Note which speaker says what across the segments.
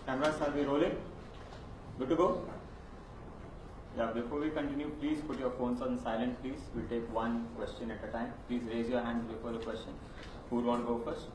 Speaker 1: Cameras, are we rolling? Good to go? Yeah, before we continue, please put your phones on silent, please. We'll take one question at a time. Please raise your hand before the question. Who would want to go first?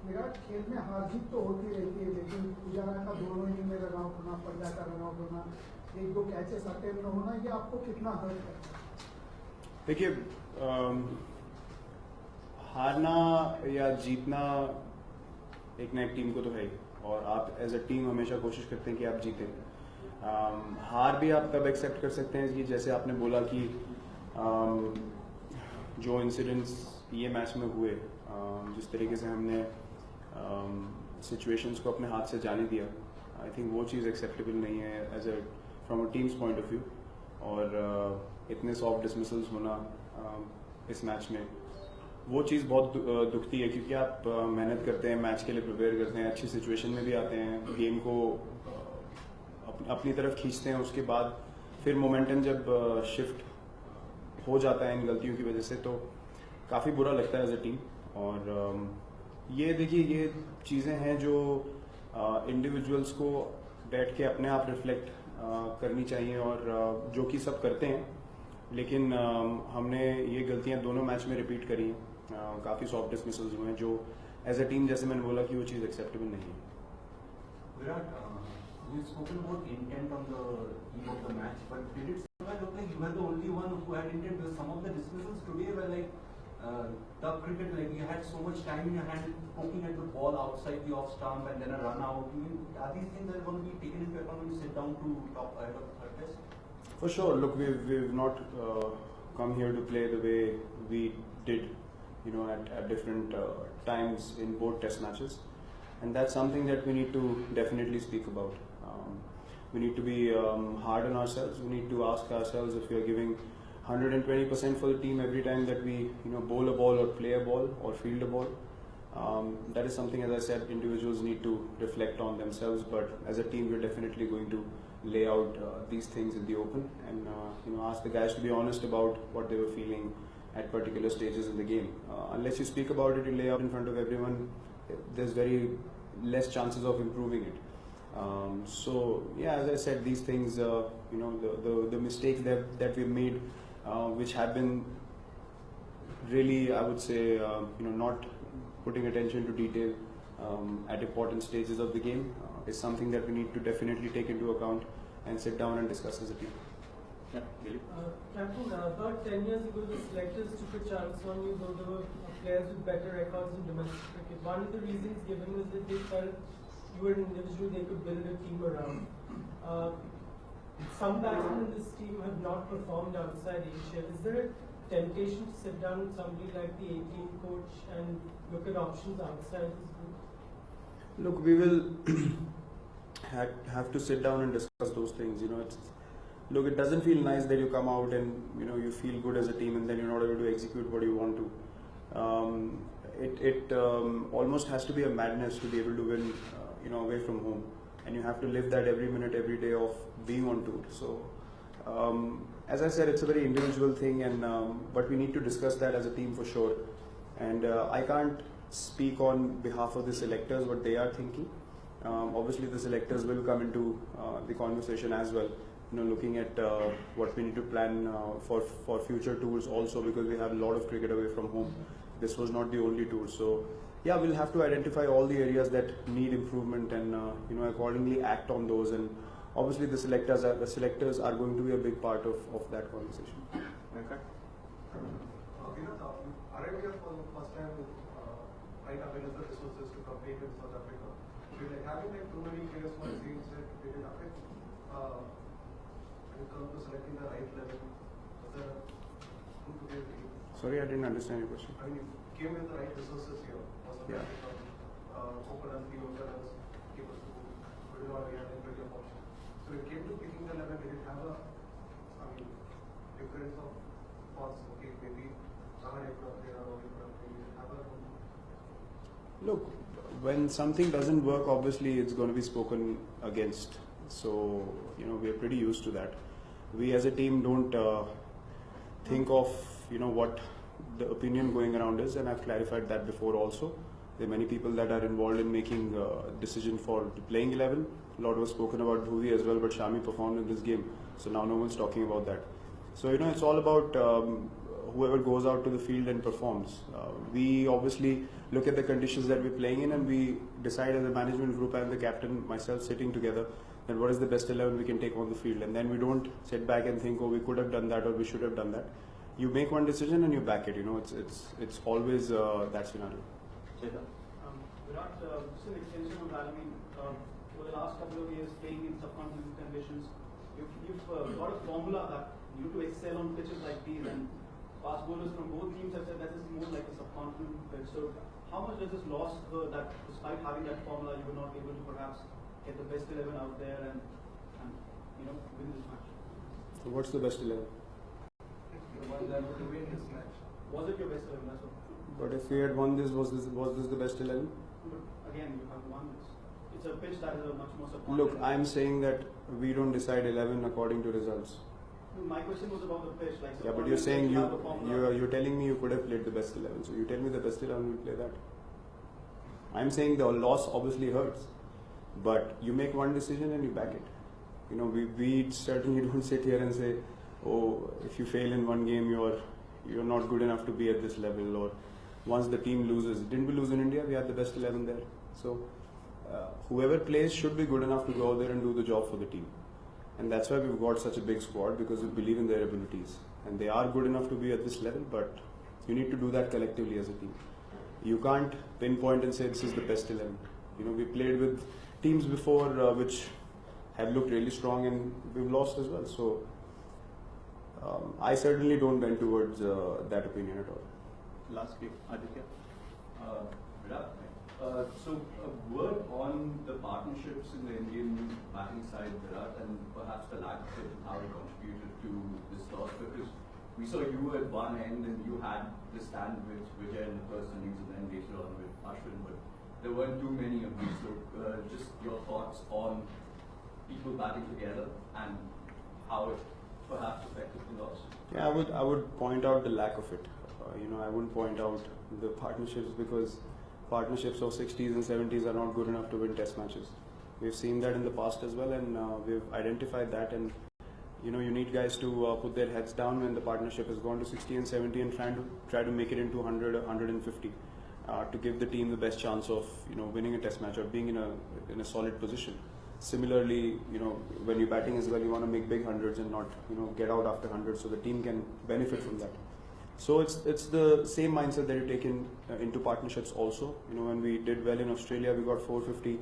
Speaker 2: Virat, खेल में हार जीत तो होती रहती है, लेकिन पुजारा का दोनों इनिंग में रन आउट होना, पंड्या का रन आउट होना, एक दो कैचेस अटेम्प्ट न होना, ये आपको कितना हर्ट करता है?
Speaker 3: देखिए, हारना या जीतना एक ना एक टीम को तो है ही, और आप एज अ टीम हमेशा कोशिश करते हैं कि आप जीतें। हार भी आप तब एक्सेप्ट कर सकते हैं कि जैसे आपने बोला कि जो इंसिडेंट्स ये मैच में हुए, जिस तरीके से हमने सिचुएशंस को अपने हाथ से जाने दिया, आई थिंक वो चीज़ एक्सेप्टेबल नहीं है as a from a team's point of view. और इतने सॉफ्ट डिसमिसल्स होना इस मैच में, वो चीज़ बहुत दुखती है, क्योंकि आप मेहनत करते हैं, मैच के लिए प्रिपेयर करते हैं, अच्छी सिचुएशन में भी आते हैं, गेम को अपनी तरफ खींचते हैं, उसके बाद फिर मोमेंटम जब शिफ्ट हो जाता है इन गलतियों की वजह से, तो काफ़ी बुरा लगता है एज अ टीम। और ये देखिए, ये चीज़ें हैं जो इंडिविजुअल्स को बैठ के अपने आप रिफ्लेक्ट करनी चाहिए, और जो कि सब करते हैं, लेकिन हमने ये गलतियां दोनों मैच में रिपीट करी हैं। काफ़ी सॉफ्ट डिसमिसल्स हुए हैं जो एज अ टीम, जैसे मैंने बोला, कि वो चीज़ एक्सेप्टेबल नहीं है।
Speaker 4: Virat, you've spoken about intent on the eve of the match, but did it somewhere look like you were the only one who had intent? Because some of the dismissals today were like tough cricket, like you had so much time in your hand poking at the ball outside the off stump and then a run out. Are these things that are going to be taken into account when you sit down to talk ahead of the third test?
Speaker 3: For sure. Look, we've not come here to play the way we did, at different times in both test matches, and that's something that we need to definitely speak about. We need to be hard on ourselves. We need to ask ourselves if we are giving 120% for the team every time that we, bowl a ball or play a ball or field a ball. That is something, as I said, individuals need to reflect on themselves. But as a team, we're definitely going to lay out these things in the open, and ask the guys to be honest about what they were feeling at particular stages in the game. Unless you speak about it, you lay out in front of everyone, there's very less chances of improving it. So yeah, as I said, these things, the mistakes that we made, which have been really, I would say, not putting attention to detail at important stages of the game, is something that we need to definitely take into account and sit down and discuss as a team.
Speaker 1: Yeah, Gilly.
Speaker 5: Captain, about 10 years ago, the selectors took a chance on you, though there were players with better records in domestic cricket. One of the reasons given was that they felt you were an individual they could build a team around. Some batsmen in this team have not performed outside Asia. Is there a temptation to sit down with somebody like the 18 coach and look at options outside this group?
Speaker 3: Look, we will have to sit down and discuss those things. Look, it doesn't feel nice that you come out and you feel good as a team and then you're not able to execute what you want to. It almost has to be a madness to be able to win, away from home, and you have to live that every minute, every day of being on tour. So, as I said, it's a very individual thing, and but we need to discuss that as a team for sure. And I can't speak on behalf of the selectors what they are thinking. Obviously, the selectors will come into the conversation as well. Looking at what we need to plan for future tours also, because we have a lot of cricket away from home. This was not the only tour, so yeah, we'll have to identify all the areas that need improvement and accordingly act on those. And obviously, the selectors are going to be a big part of that conversation.
Speaker 1: Okay.
Speaker 6: Arrived here for the first time with right available resources to compete in South Africa. Having too many players for teams that did it affect when it comes to selecting the right level? Was there a good to get team?
Speaker 3: Sorry, I didn't understand your question.
Speaker 6: I mean, you came with the right resources here for South
Speaker 3: Yeah.
Speaker 6: Africa. Openers, the openers, keepers, middle order, and then plenty of options. So when it came to picking the 11, did it have a difference of thoughts? Okay, maybe Rahane could have played, or Rohit could have played. Did it have a
Speaker 3: Look, when something doesn't work, obviously it's going to be spoken against. So, we are pretty used to that. We as a team don't think of, what the opinion going around is, and I've clarified that before also. There are many people that are involved in making decision for playing 11. A lot was spoken about Bhuvi as well, but Shami performed in this game, so now no one's talking about that. So it's all about whoever goes out to the field and performs. We obviously look at the conditions that we're playing in, and we decide as a management group and the captain, myself, sitting together, that what is the best 11 we can take on the field, and then we don't sit back and think, oh, we could have done that or we should have done that. You make one decision and you back it. It's always that scenario.
Speaker 7: Virat, just an extension of that. I mean, for the last couple of years, playing in subcontinental conditions, you've got a formula that you to excel on pitches like these, and fast bowlers from both teams have said that this is more like a subcontinental pitch. So, how much does this loss that despite having that formula, you were not able to perhaps get the best 11 out there and win this match?
Speaker 3: So what's the best 11?
Speaker 6: The one that would win this match.
Speaker 7: Was it your best 11? That's what.
Speaker 3: But if we had won this, was this the best 11?
Speaker 7: But again, you have won this. It's a pitch that is a much more subcontinental.
Speaker 3: Look, I'm saying that we don't decide 11 according to results.
Speaker 7: My question was about the pitch. Like,
Speaker 3: Yeah, but you're saying
Speaker 7: have a formula.
Speaker 3: you're telling me you could have played the best 11. So you tell me the best 11 will play that. I'm saying the loss obviously hurts, but you make one decision and you back it. We certainly don't sit here and say, oh, if you fail in one game, you're not good enough to be at this level. Or once the team loses, didn't we lose in India? We had the best 11 there. So whoever plays should be good enough to go there and do the job for the team. And that's why we've got such a big squad, because we believe in their abilities. And they are good enough to be at this level, but you need to do that collectively as a team. You can't pinpoint and say this is the best 11. We played with teams before which have looked really strong, and we've lost as well. So I certainly don't bend towards that opinion at all.
Speaker 1: Last week, Aditya.
Speaker 8: Virat, so a word on the partnerships in the Indian batting side, Virat, and perhaps the lack of it and how it contributed to this loss, because we saw you at one end and you had the stand with Vijay in the first innings and then later on with Ashwin, but there weren't too many of these. So just your thoughts on people batting together and how it perhaps affected the loss?
Speaker 3: Yeah, I would point out the lack of it. I wouldn't point out the partnerships, because partnerships of 60s and 70s are not good enough to win test matches. We've seen that in the past as well, and we've identified that. And you need guys to put their heads down when the partnership has gone to 60 and 70 and try to make it into 100 or 150 to give the team the best chance of winning a test match or being in a solid position. Similarly, when you're batting as well, you want to make big hundreds and not get out after 100, so the team can benefit from that. So it's the same mindset that you take into partnerships also. When we did well in Australia, we got 450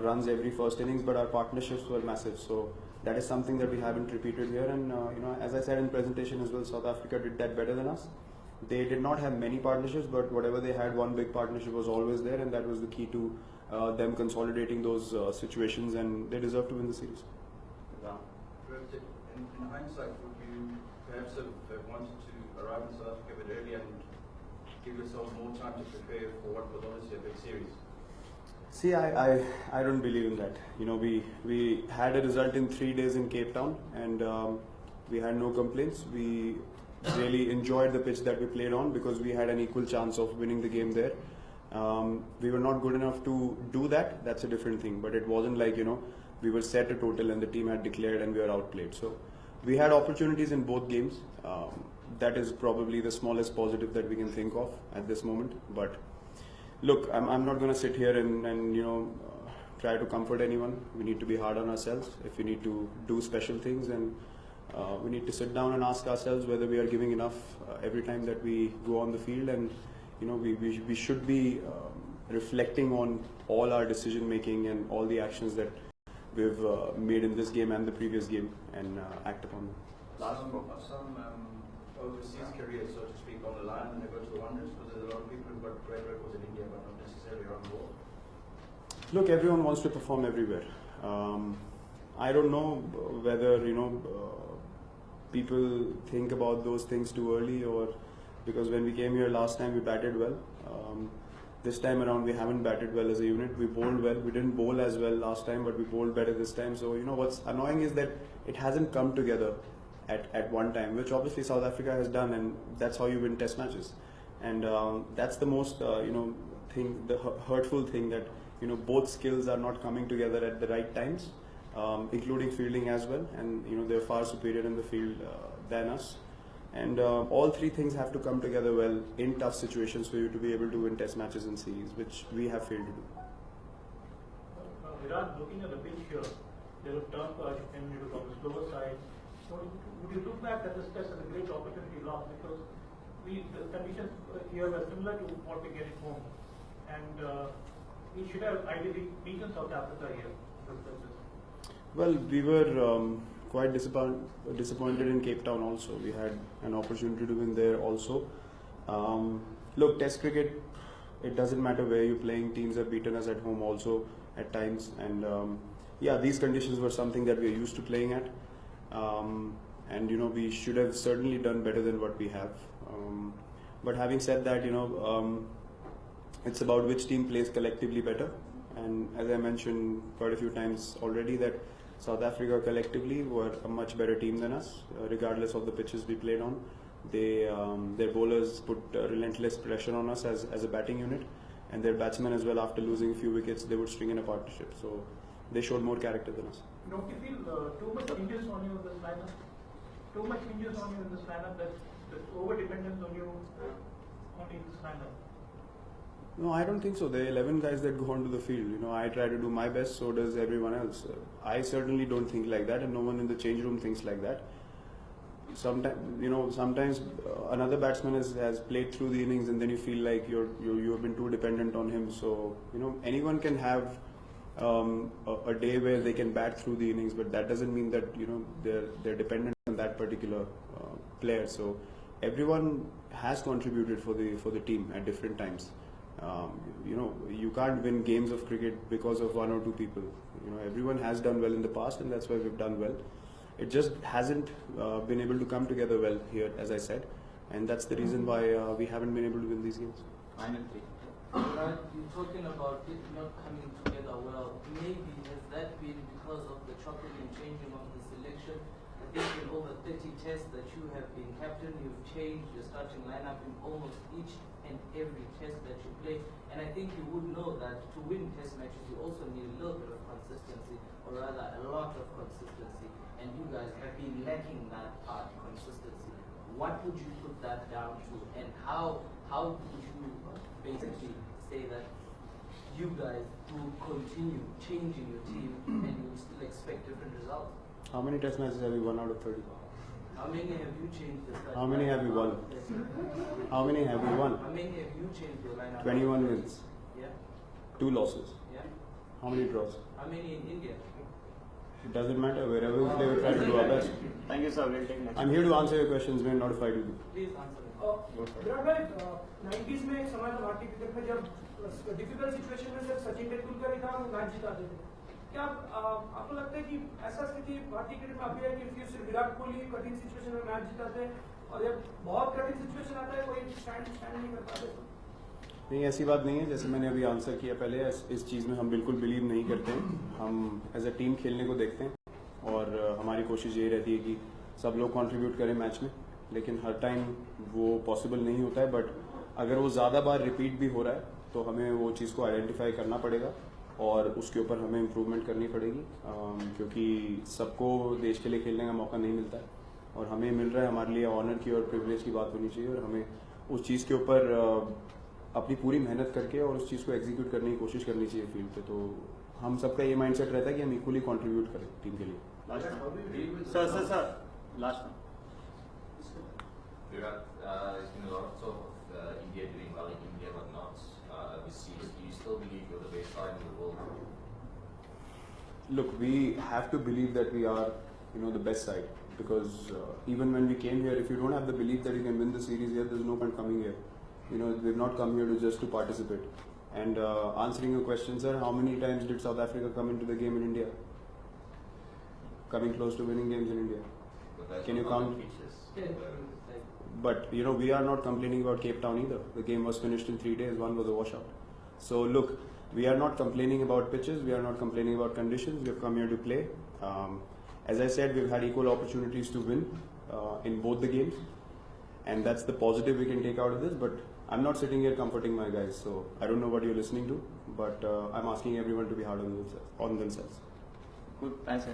Speaker 3: runs every first innings, but our partnerships were massive. So that is something that we haven't repeated here. And as I said in presentation as well, South Africa did that better than us. They did not have many partnerships, but whatever they had, one big partnership was always there, and that was the key to them consolidating those situations, and they deserve to win the series.
Speaker 8: In hindsight, would you perhaps have wanted to arrive in South Africa a bit early and give yourself more time to prepare for what was obviously a big series?
Speaker 3: See, I don't believe in that. We had a result in 3 days in Cape Town, and we had no complaints. We really enjoyed the pitch that we played on because we had an equal chance of winning the game there. We were not good enough to do that. That's a different thing. But it wasn't like we were set a total and the team had declared and we were outplayed. So we had opportunities in both games. That is probably the smallest positive that we can think of at this moment. But look, I'm not going to sit here and try to comfort anyone. We need to be hard on ourselves. If we need to do special things, and we need to sit down and ask ourselves whether we are giving enough every time that we go on the field. And we should be reflecting on all our decision making and all the actions that we've made in this game and the previous game, and act upon them.
Speaker 8: Some overseas careers, so to speak, on the line when they go to the Wonders, because there's a lot of people who've got great records in India but not necessarily around the world.
Speaker 3: Look, everyone wants to perform everywhere. I don't know whether people think about those things too early, or because when we came here last time we batted well. This time around we haven't batted well as a unit. We bowled well. We didn't bowl as well last time, but we bowled better this time. So what's annoying is that it hasn't come together at one time, which obviously South Africa has done, and that's how you win test matches. And that's the most thing, the hurtful thing that both skills are not coming together at the right times, including fielding as well, and they're far superior in the field than us. And all three things have to come together well in tough situations for you to be able to win test matches and series, which we have failed to do.
Speaker 9: Virat, looking at the pitch here, there's a turn for Argentina on the slower side. So would you look back at this test as a great opportunity lost, because the conditions here were similar to what we get at home, and we should have ideally beaten South Africa here.
Speaker 3: Well, we were quite disappointed in Cape Town also. We had an opportunity to win there also. Look, Test cricket, it doesn't matter where you're playing. Teams have beaten us at home also at times, and yeah, these conditions were something that we are used to playing at, and we should have certainly done better than what we have. But having said that, it's about which team plays collectively better, and as I mentioned quite a few times already, that South Africa collectively were a much better team than us, regardless of the pitches we played on. Their bowlers put relentless pressure on us as a batting unit, and their batsmen as well. After losing a few wickets, they would string in a partnership. So they showed more character than us.
Speaker 9: Don't you feel too much injuries on you in this lineup? Too much injuries on you in this lineup, that over dependence on you only in this lineup?
Speaker 3: No, I don't think so. There are 11 guys that go onto the field. I try to do my best, so does everyone else. I certainly don't think like that, and no one in the change room thinks like that. Sometimes another batsman has played through the innings, and then you feel like you have been too dependent on him. So anyone can have a day where they can bat through the innings, but that doesn't mean that they're dependent on that particular player. So everyone has contributed for the team at different times. You can't win games of cricket because of one or two people. Everyone has done well in the past, and that's why we've done well. It just hasn't been able to come together well here, as I said, and that's the reason why we haven't been able to win these games.
Speaker 1: Finally.
Speaker 10: You're talking about it not coming together well. Maybe has that been because of the chopping and changing of the selection? I think in over 30 tests that you have been captain, you've changed your starting lineup in almost each and every test that you play. And I think you would know that to win test matches, you also need a little bit of consistency, or rather a lot of consistency. And you guys have been lacking that part, consistency. What would you put that down to, and how would you basically say that you guys will continue changing your team and you will still expect different results?
Speaker 3: How many test matches have you won out of 30?
Speaker 10: How many have you changed the lineup?
Speaker 3: How many have you won? How many have you won?
Speaker 10: How many have you changed your lineup?
Speaker 3: 21 wins.
Speaker 10: Yeah.
Speaker 3: 2 losses.
Speaker 10: Yeah.
Speaker 3: How many draws?
Speaker 10: How many in India?
Speaker 3: It doesn't matter. Wherever we play, we try to do our best.
Speaker 1: Thank you, sir. We'll take next.
Speaker 3: I'm here to answer your questions, man, not to fight with you.
Speaker 10: Please answer it.
Speaker 5: Virat भाई 90s में एक समय था भारतीय cricket में जब difficult situation में सिर्फ सचिन तेंदुलकर ही था और मैच जिताते थे. क्या आपको लगता है कि ऐसा स्थिति भारतीय क्रिकेट में अभी है कि सिर्फ विराट कोहली कठिन सिचुएशन में मैच जिताते हैं और जब बहुत कठिन सिचुएशन आता है कोई स्टैंड नहीं कर पाते?
Speaker 3: नहीं, ऐसी बात नहीं है. जैसे मैंने अभी आंसर किया पहले, इस चीज़ में हम बिल्कुल बिलीव नहीं करते हैं. हम एज अ टीम खेलने को देखते हैं और हमारी कोशिश यही रहती है कि सब लोग कंट्रीब्यूट करें मैच में, लेकिन हर टाइम वो पॉसिबल नहीं होता है. बट अगर वो ज़्यादा बार रिपीट भी हो रहा है तो हमें वो चीज़ को आइडेंटिफाई करना पड़ेगा और उसके ऊपर हमें इम्प्रूवमेंट करनी पड़ेगी, क्योंकि सबको देश के लिए खेलने का मौका नहीं मिलता है और हमें मिल रहा है. हमारे लिए ऑनर की और प्रिविलेज की बात होनी चाहिए और हमें उस चीज़ के ऊपर अपनी पूरी मेहनत करके और उस चीज़ को एग्जीक्यूट करने की कोशिश करनी चाहिए फील्ड पे. तो हम सबका ये माइंडसेट रहता है कि हम इक्वली कंट्रीब्यूट करें टीम के लिए.
Speaker 1: Sir. Last one.
Speaker 11: Virat, there's been a lot of talk of India doing well in India but not overseas. Do you still believe you're the best side in the world?
Speaker 3: Look, we have to believe that we are, the best side, because even when we came here, if you don't have the belief that you can win the series here, there's no point coming here. We've not come here just to participate. And answering your question, sir, how many times did South Africa come into the game in India? Coming close to winning games in India. Can you count? But we are not complaining about Cape Town either. The game was finished in 3 days. One was a washout. So look, we are not complaining about pitches. We are not complaining about conditions. We have come here to play. As I said, we've had equal opportunities to win in both the games. and that's the positive we can take out of this. But I'm not sitting here comforting my guys, so I don't know what you're listening to, but I'm asking everyone to be hard on themselves.
Speaker 1: Good, thanks.